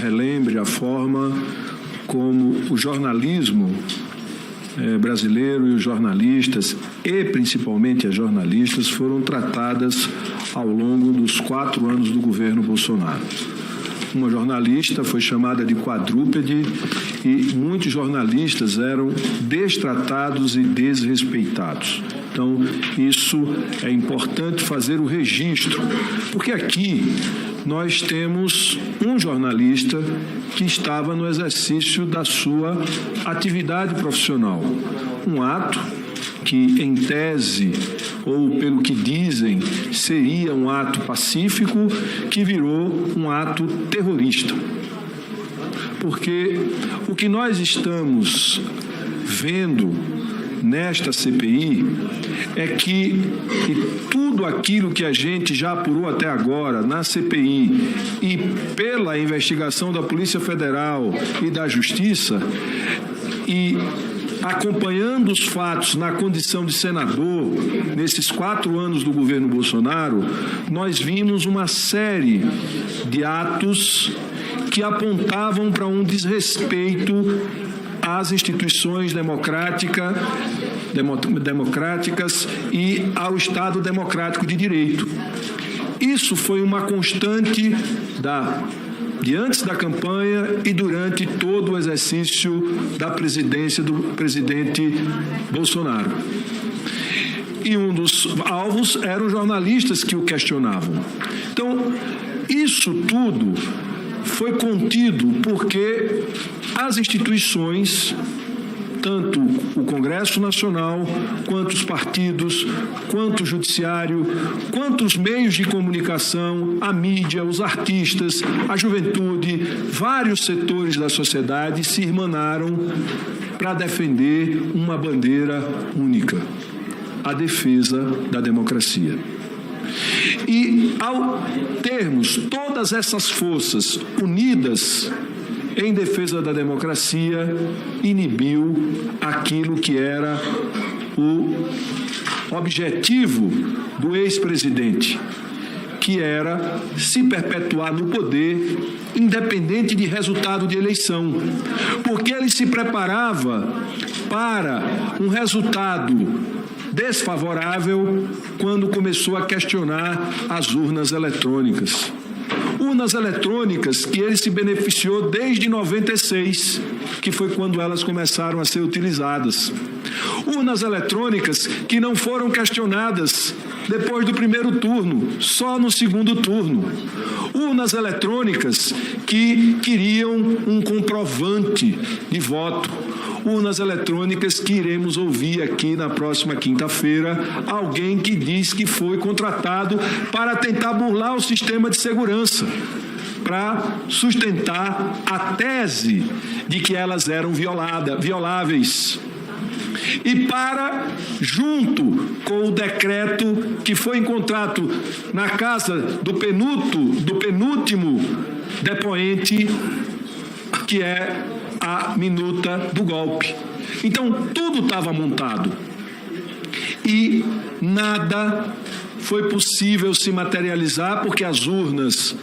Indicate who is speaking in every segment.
Speaker 1: relembre a forma como o jornalismo brasileiro e os jornalistas, e principalmente as jornalistas, foram tratadas ao longo dos 4 anos do governo Bolsonaro. Uma jornalista foi chamada de quadrúpede e muitos jornalistas eram destratados e desrespeitados. Então, isso é importante fazer o registro, porque aqui nós temos um jornalista que estava no exercício da sua atividade profissional. Um ato que, em tese, ou pelo que dizem, seria um ato pacífico, que virou um ato terrorista. Porque o que nós estamos vendo nesta CPI é que tudo aquilo que a gente já apurou até agora na CPI e pela investigação da Polícia Federal e da Justiça, e acompanhando os fatos na condição de senador, nesses 4 anos do governo Bolsonaro, nós vimos uma série de atos que apontavam para um desrespeito às instituições democráticas e ao Estado democrático de direito. Isso foi uma constante de antes da campanha e durante todo o exercício da presidência do presidente Bolsonaro. E um dos alvos eram os jornalistas que o questionavam. Então, isso tudo foi contido porque as instituições, tanto o Congresso Nacional, quanto os partidos, quanto o Judiciário, quanto os meios de comunicação, a mídia, os artistas, a juventude, vários setores da sociedade se irmanaram para defender uma bandeira única: a defesa da democracia. E, ao termos todas essas forças unidas em defesa da democracia, inibiu aquilo que era o objetivo do ex-presidente, que era se perpetuar no poder, independente de resultado de eleição, porque ele se preparava para um resultado desfavorável quando começou a questionar as urnas eletrônicas. Urnas eletrônicas que ele se beneficiou desde 96, que foi quando elas começaram a ser utilizadas. Urnas eletrônicas que não foram questionadas depois do primeiro turno, só no segundo turno. Urnas eletrônicas que queriam um comprovante de voto. Urnas eletrônicas que iremos ouvir aqui na próxima quinta-feira alguém que diz que foi contratado para tentar burlar o sistema de segurança, para sustentar a tese de que elas eram violáveis. E para, junto com o decreto que foi encontrado na casa do penúltimo depoente, que é a minuta do golpe. Então, tudo estava montado. E nada foi possível se materializar, porque as urnas,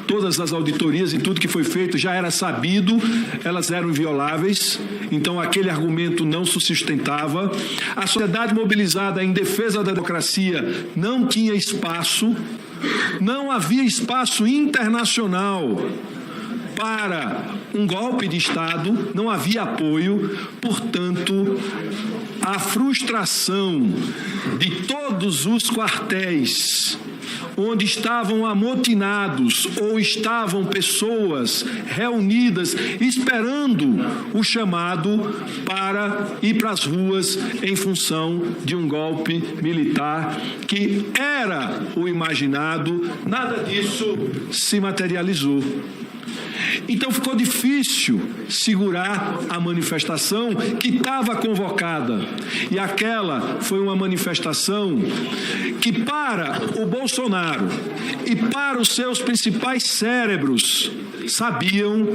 Speaker 1: todas as auditorias e tudo que foi feito já era sabido, elas eram invioláveis, então aquele argumento não se sustentava. A sociedade mobilizada em defesa da democracia não tinha espaço, não havia espaço internacional para um golpe de Estado, não havia apoio, portanto, a frustração de todos os quartéis onde estavam amotinados ou estavam pessoas reunidas esperando o chamado para ir para as ruas em função de um golpe militar que era o imaginado, nada disso se materializou. Então ficou difícil segurar a manifestação que estava convocada. E aquela foi uma manifestação que, para o Bolsonaro e para os seus principais cérebros, sabiam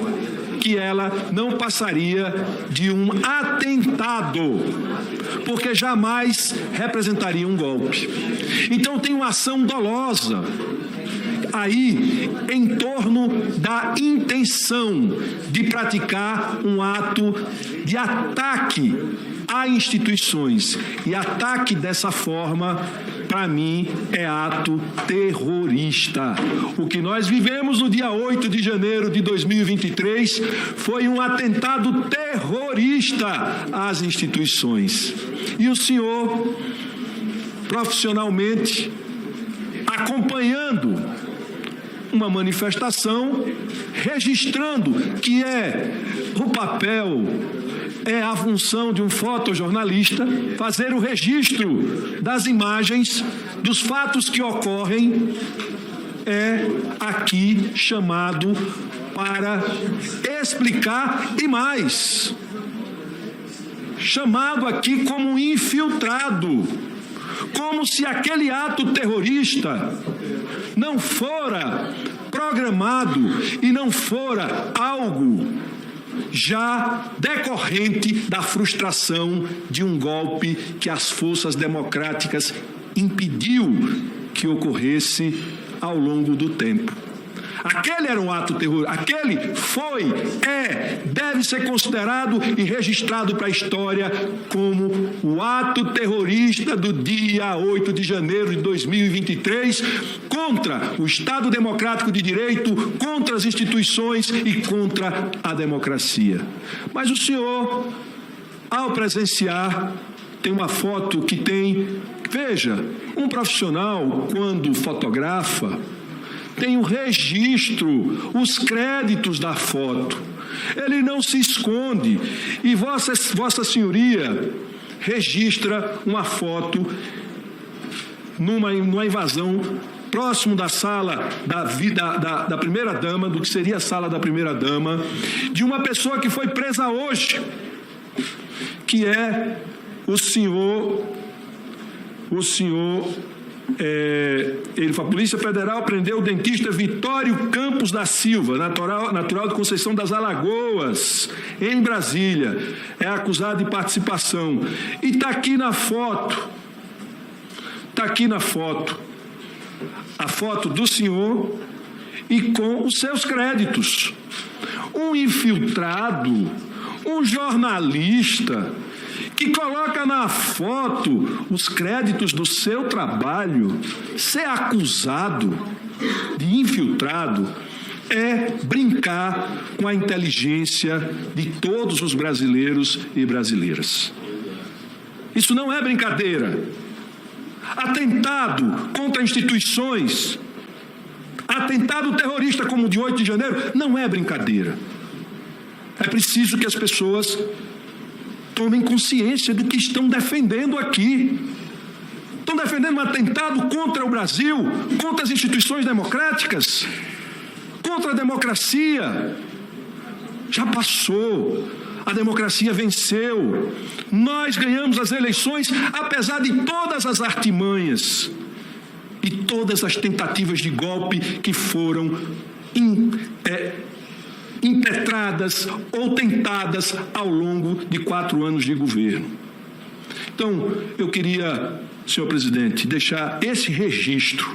Speaker 1: que ela não passaria de um atentado, porque jamais representaria um golpe. Então tem uma ação dolosa. aí em torno da intenção de praticar um ato de ataque a instituições. E ataque dessa forma, para mim, é ato terrorista. O que nós vivemos no dia 8 de janeiro de 2023 foi um atentado terrorista às instituições. E o senhor, profissionalmente, acompanhando uma manifestação, registrando que o papel, a função de um fotojornalista, fazer o registro das imagens, dos fatos que ocorrem, aqui chamado para explicar e mais, chamado aqui como infiltrado, como se aquele ato terrorista não fora programado e não fora algo já decorrente da frustração de um golpe que as forças democráticas impediu que ocorresse ao longo do tempo. Aquele era um ato terrorista, aquele deve ser considerado e registrado para a história como o ato terrorista do dia 8 de janeiro de 2023 contra o Estado Democrático de Direito, contra as instituições e contra a democracia. Mas o senhor, ao presenciar, tem uma foto que veja, um profissional, quando fotografa, tem o registro, os créditos da foto. Ele não se esconde. E Vossa Senhoria registra uma foto numa invasão próximo da sala da primeira-dama, do que seria a sala da primeira-dama, de uma pessoa que foi presa hoje, que é o senhor a Polícia Federal prendeu o dentista Vitório Campos da Silva, natural de Conceição das Alagoas, em Brasília. É acusado de participação. E está aqui na foto, a foto do senhor e com os seus créditos. Um infiltrado, um jornalista, que coloca na foto os créditos do seu trabalho, ser acusado de infiltrado, é brincar com a inteligência de todos os brasileiros e brasileiras. Isso não é brincadeira. Atentado contra instituições, atentado terrorista como o de 8 de janeiro, não é brincadeira. É preciso que as pessoas tomem consciência do que estão defendendo aqui. Estão defendendo um atentado contra o Brasil, contra as instituições democráticas, contra a democracia. Já passou. A democracia venceu. Nós ganhamos as eleições, apesar de todas as artimanhas e todas as tentativas de golpe que foram impetradas ou tentadas ao longo de 4 anos de governo. Então, eu queria, senhor presidente, deixar esse registro.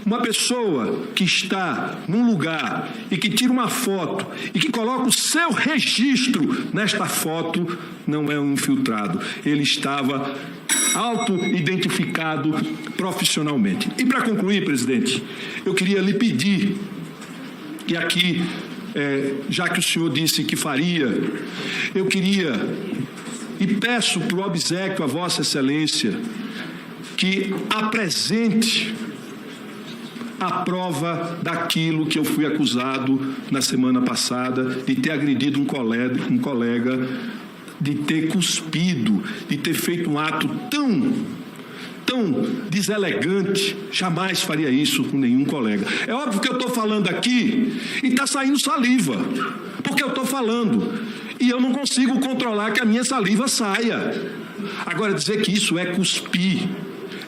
Speaker 1: Uma pessoa que está num lugar e que tira uma foto e que coloca o seu registro nesta foto não é um infiltrado. Ele estava auto-identificado profissionalmente. E para concluir, presidente, eu queria lhe pedir que aqui, já que o senhor disse que faria, eu queria e peço por obséquio a Vossa Excelência que apresente a prova daquilo que eu fui acusado na semana passada, de ter agredido um colega, de ter cuspido, de ter feito um ato tão deselegante. Jamais faria isso com nenhum colega. É óbvio que eu estou falando aqui e está saindo saliva, porque eu estou falando e eu não consigo controlar que a minha saliva saia. Agora, dizer que isso é cuspir,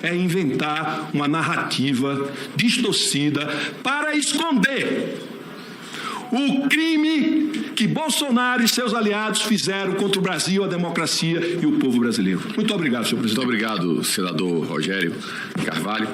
Speaker 1: é inventar uma narrativa distorcida para esconder o crime que Bolsonaro e seus aliados fizeram contra o Brasil, a democracia e o povo brasileiro. Muito obrigado, senhor presidente.
Speaker 2: Muito obrigado, senador Rogério Carvalho.